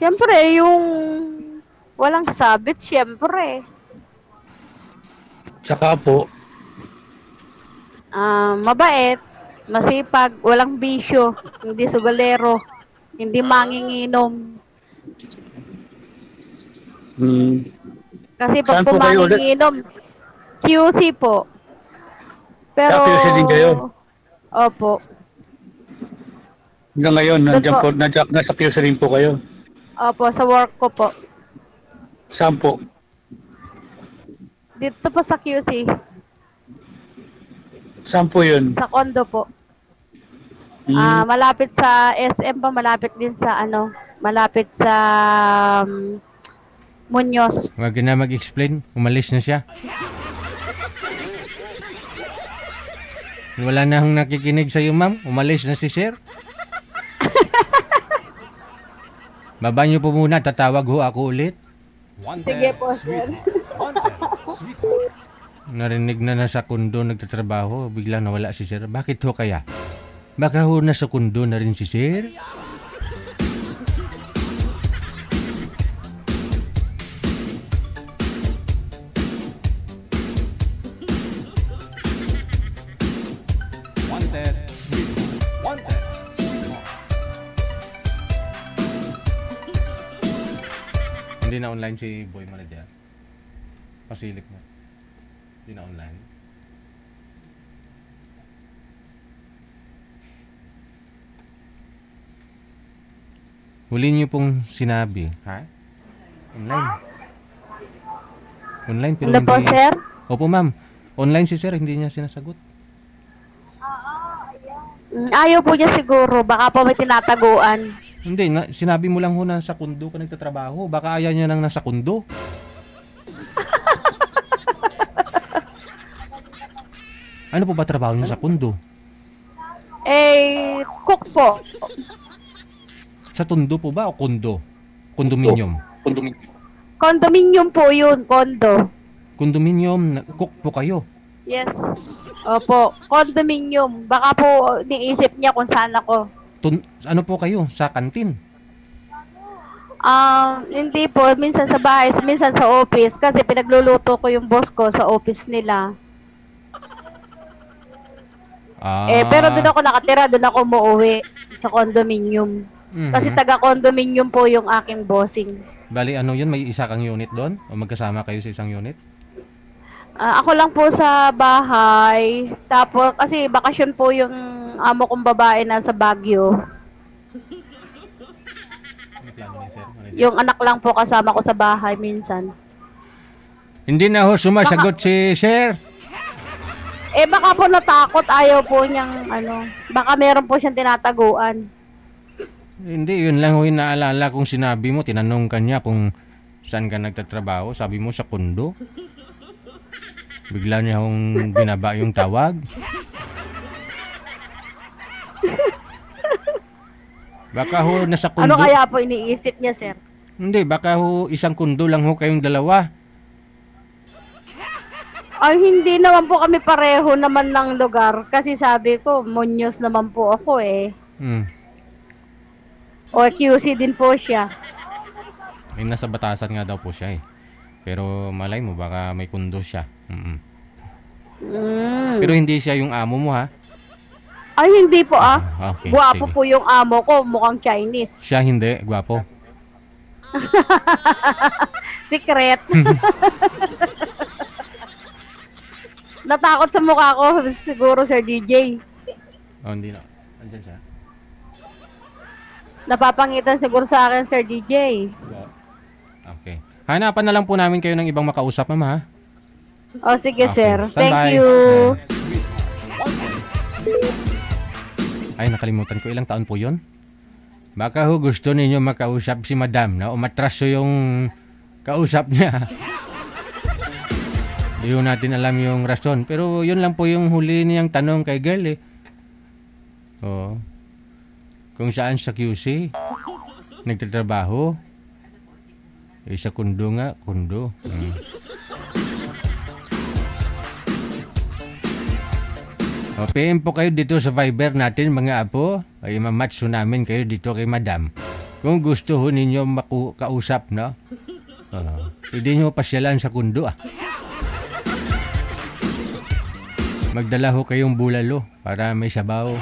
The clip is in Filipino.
Siyempre, yung walang sabit, siyempre. Tsaka po, Mabait, masipag, walang bisyo, hindi sugalero, hindi manginginom. hmm, Kasi pag saan po kayo ulit? pumanginginom, QC po. Pero, QC din kayo. opo, Hanggang ngayon, doon nandiyan po, po, nasa QC rin po kayo. opo, sa work ko po. Saan po? Dito po sa QC, Saan po yun? sa condo po. Hmm, Malapit sa SM pa, malapit din sa malapit sa Muñoz. Huwag na mag-explain. Umalis na siya. Wala na akong nakikinig sa'yo, ma'am. Umalis na si sir. Baba niyo po muna. Tatawag ho ako ulit. Sige po, sir. Narinig na nasa kundo nagtatrabaho. Biglang nawala si sir. Bakit ho kaya? Baka ho nasa kundo na rin si sir? Hindi na online si Boy Manager. Pasilip na. Hindi na online. Huli niyo pong sinabi. Ha? Online. Online pero Ano po, hindi. sir? Opo, ma'am. Online si sir, hindi niya sinasagot. Ayaw po niya siguro. Baka po may tinataguan. Hindi, sinabi mo lang ho na sa kundo ka nagtatrabaho. Baka ayaw niya nang nasa kundo. Ano po ba trabaho niya sa kundo? Cook po. Sa tundo po ba o kundo? Condominium. Condominium po yun, condo. Condominium, cook po kayo. Yes. Opo, condominium. Baka po niisip niya kung saan ako. Ano po kayo? Sa kantin? Hindi po. Minsan sa bahay, minsan sa office. Kasi pinagluluto ko yung boss ko sa office nila. Pero doon ako nakatira, doon ako umuwi sa condominium. Kasi taga-condominium po yung aking bossing. Bali, ano yun? May isa kang unit doon? O magkasama kayo sa isang unit? Ako lang po sa bahay. Tapos, kasi bakasyon po yung amo kong babae na sa Baguio. Yung anak lang po kasama ko sa bahay minsan. Hindi na ho sumasagot si sir. Baka po natakot, ayaw po niyang baka meron po siyang tinataguan. Hindi, yun lang ho yung naalala kung sinabi mo. Tinanong ka niya kung saan ka nagtatrabaho. Sabi mo sa kundo. Bigla niya hong binaba yung tawag. Baka ho nasa kundo. Ano kaya po iniisip niya, sir? Hindi, baka ho isang kundo lang ho kayong dalawa. Ay, hindi naman po kami pareho naman ng lugar. Kasi sabi ko, Muñoz naman po ako O QC din po siya. Ay, nasa batasan nga daw po siya eh. Pero malay mo, baka may kundo siya. Pero hindi siya yung amo mo ha? Ay, hindi po Okay, Guwapo sige. po yung amo ko, mukhang Chinese. Siya hindi, gwapo. Secret. Natakot sa mukha ko, siguro, Sir DJ. Oh, hindi na. Andyan siya. Napapangitan siguro sa akin, Sir DJ. Okay. Hanapan na lang po namin kayo ng ibang makausap, ma'am ha? Sige, Okay. sir. Stand Thank by. you. Ay, nakalimutan ko. Ilang taon po yun? Baka ho gusto ninyo makausap si madam na umatraso yung kausap niya. Hindi ho natin alam yung rason. Pero yun lang po yung huli niyang tanong kay girl eh. Oo. Kung saan sa QC nagtatrabaho. Sa kundo nga, kundo. PM po kayo dito sa Viber natin mga apo. Ay mamatch namin kayo dito kay madam. Kung gusto ho ninyo kausap, no? Pwede nyo pasyalan sa kundo, Magdala ho kayong bulalo para may sabaw.